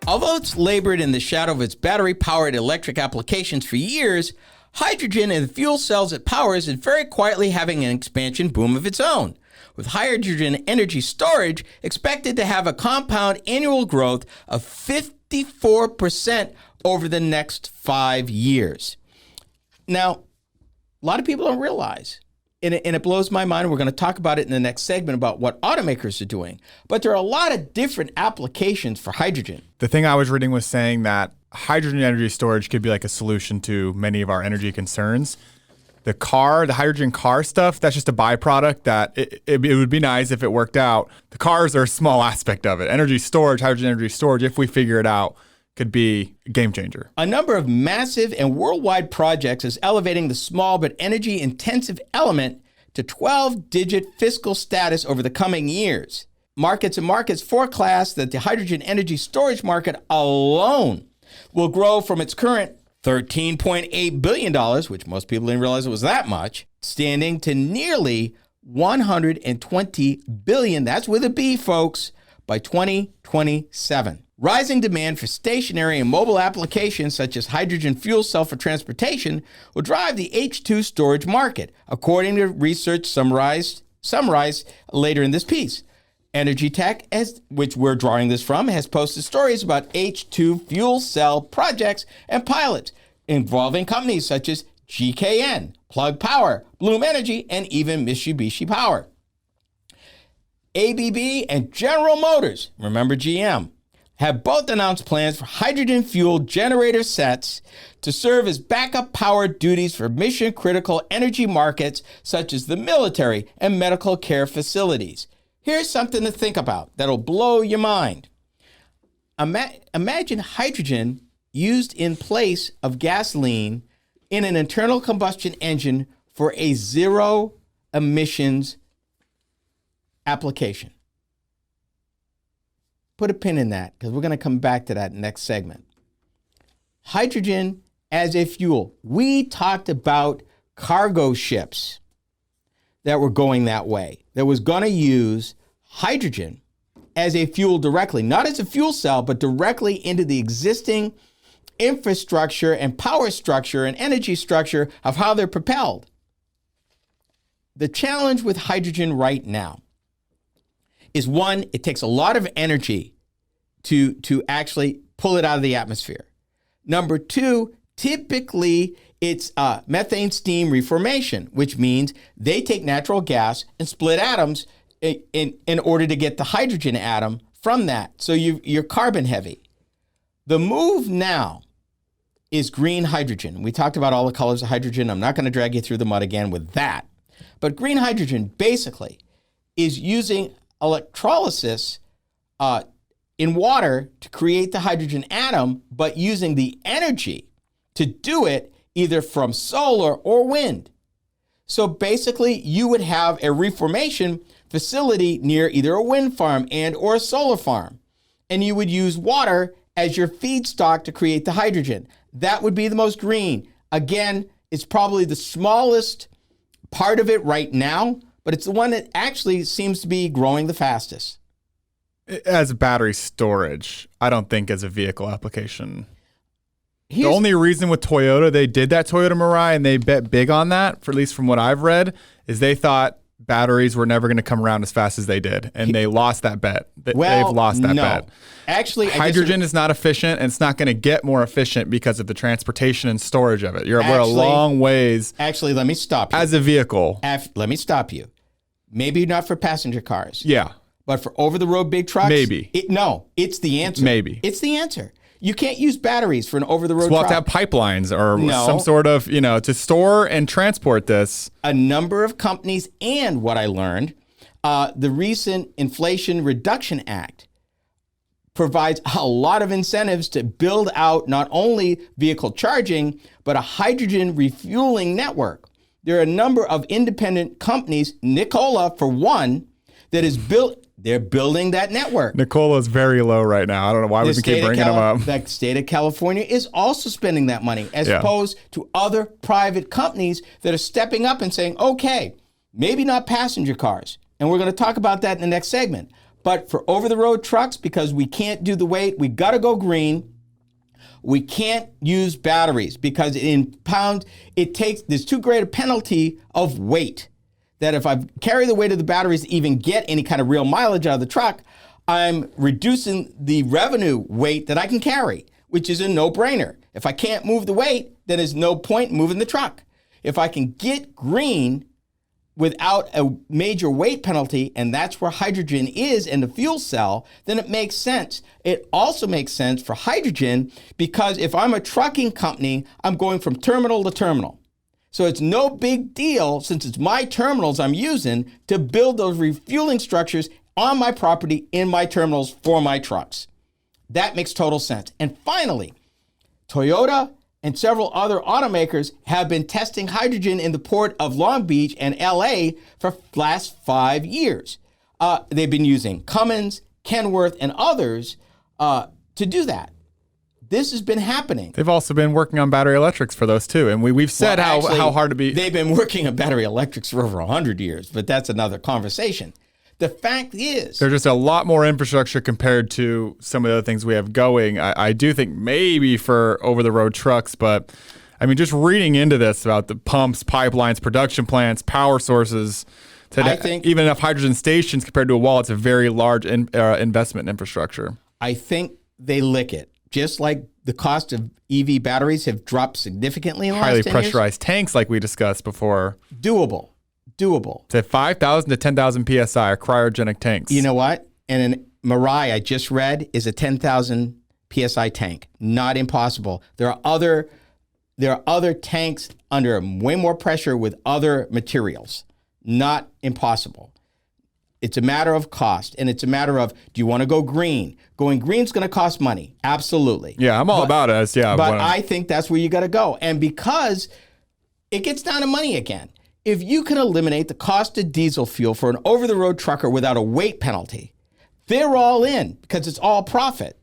Although it's labored in the shadow of its battery-powered electric applications for years, hydrogen and the fuel cells it powers is very quietly having an expansion boom of its own, with hydrogen energy storage expected to have a compound annual growth of 54% over the next 5 years. Now, a lot of people don't realize, and it blows my mind. We're going to talk about it in the next segment about what automakers are doing. But there are a lot of different applications for hydrogen. The thing I was reading was saying that hydrogen energy storage could be like a solution to many of our energy concerns. The hydrogen car stuff, that's just a byproduct that it would be nice if it worked out. The cars are a small aspect of it. Hydrogen energy storage, if we figure it out, could be a game changer. A number of massive and worldwide projects is elevating the small but energy-intensive element to 12-digit fiscal status over the coming years. Markets forecast that the hydrogen energy storage market alone will grow from its current $13.8 billion, which most people didn't realize it was that much, standing to nearly $120 billion, that's with a B, folks, by 2027. Rising demand for stationary and mobile applications such as hydrogen fuel cell for transportation will drive the H2 storage market, according to research summarized later in this piece. Energy Tech, which we're drawing this from, has posted stories about H2 fuel cell projects and pilots involving companies such as GKN, Plug Power, Bloom Energy, and even Mitsubishi Power. ABB and General Motors, remember GM, have both announced plans for hydrogen-fueled generator sets to serve as backup power duties for mission-critical energy markets such as the military and medical care facilities. Here's something to think about that'll blow your mind. Imagine hydrogen used in place of gasoline in an internal combustion engine for a zero emissions application. Put a pin in that because we're going to come back to that next segment. Hydrogen as a fuel. We talked about cargo ships that were going that way, that was going to use hydrogen as a fuel directly, not as a fuel cell, but directly into the existing infrastructure and power structure and energy structure of how they're propelled. The challenge with hydrogen right now is, one, it takes a lot of energy to actually pull it out of the atmosphere. Number two, typically it's methane steam reformation, which means they take natural gas and split atoms in order to get the hydrogen atom from that. So you're carbon heavy. The move now is green hydrogen. We talked about all the colors of hydrogen. I'm not going to drag you through the mud again with that. But green hydrogen basically is using electrolysis in water to create the hydrogen atom, but using the energy to do it either from solar or wind. So basically, you would have a reformation facility near either a wind farm and or a solar farm, and you would use water as your feedstock to create the hydrogen. That would be the most green. Again, it's probably the smallest part of it right now, but it's the one that actually seems to be growing the fastest. As battery storage, I don't think as a vehicle application. The only reason with Toyota, they did that Toyota Mirai and they bet big on that, for at least from what I've read, is they thought batteries were never going to come around as fast as they did. And they lost that bet. They've lost that bet. Actually, hydrogen is not efficient, and it's not going to get more efficient because of the transportation and storage of it. We're a long ways. Actually, let me stop you. As a vehicle. Let me stop you. Maybe not for passenger cars. Yeah. But for over-the-road big trucks? Maybe. It's the answer. Maybe. It's the answer. You can't use batteries for an over-the-road truck. We'll have to have pipelines or some sort of, to store and transport this. A number of companies, and what I learned, the recent Inflation Reduction Act provides a lot of incentives to build out not only vehicle charging, but a hydrogen refueling network. There are a number of independent companies, Nikola for one, that is built. They're building that network. Nikola is very low right now. I don't know why we keep bringing them up. The state of California is also spending that money, as opposed to other private companies that are stepping up and saying, okay, maybe not passenger cars. And we're going to talk about that in the next segment. But for over-the-road trucks, because we can't do the weight, we got to go green. We can't use batteries because in pounds, there's too great a penalty of weight that if I carry the weight of the batteries to even get any kind of real mileage out of the truck, I'm reducing the revenue weight that I can carry, which is a no-brainer. If I can't move the weight, then there's no point in moving the truck. If I can get green without a major weight penalty, and that's where hydrogen is in the fuel cell, then it makes sense. It also makes sense for hydrogen because if I'm a trucking company, I'm going from terminal to terminal. So it's no big deal, since it's my terminals I'm using, to build those refueling structures on my property in my terminals for my trucks. That makes total sense. And finally, Toyota and several other automakers have been testing hydrogen in the port of Long Beach and LA for the last 5 years. They've been using Cummins, Kenworth, and others to do that. This has been happening. They've also been working on battery electrics for those too. And we've said how hard to be. They've been working on battery electrics for over 100 years, but that's another conversation. The fact is, there's just a lot more infrastructure compared to some of the other things we have going. I do think maybe for over-the-road trucks, but I mean, just reading into this about the pumps, pipelines, production plants, power sources, I think even enough hydrogen stations compared to a wall, it's a very large investment in infrastructure. I think they lick it. Just like the cost of EV batteries have dropped significantly in the highly last 10 years. pressurized tanks like we discussed before. Doable. It's at 5,000 to 10,000 PSI are cryogenic tanks. You know what? And an Mirai I just read is a 10,000 PSI tank. Not impossible. There are other tanks under way more pressure with other materials. Not impossible. It's a matter of cost, and it's a matter of, do you want to go green? Going green is going to cost money. Absolutely. Yeah, I'm all about it. But I think that's where you got to go. And because it gets down to money again. If you can eliminate the cost of diesel fuel for an over-the-road trucker without a weight penalty, they're all in because it's all profit.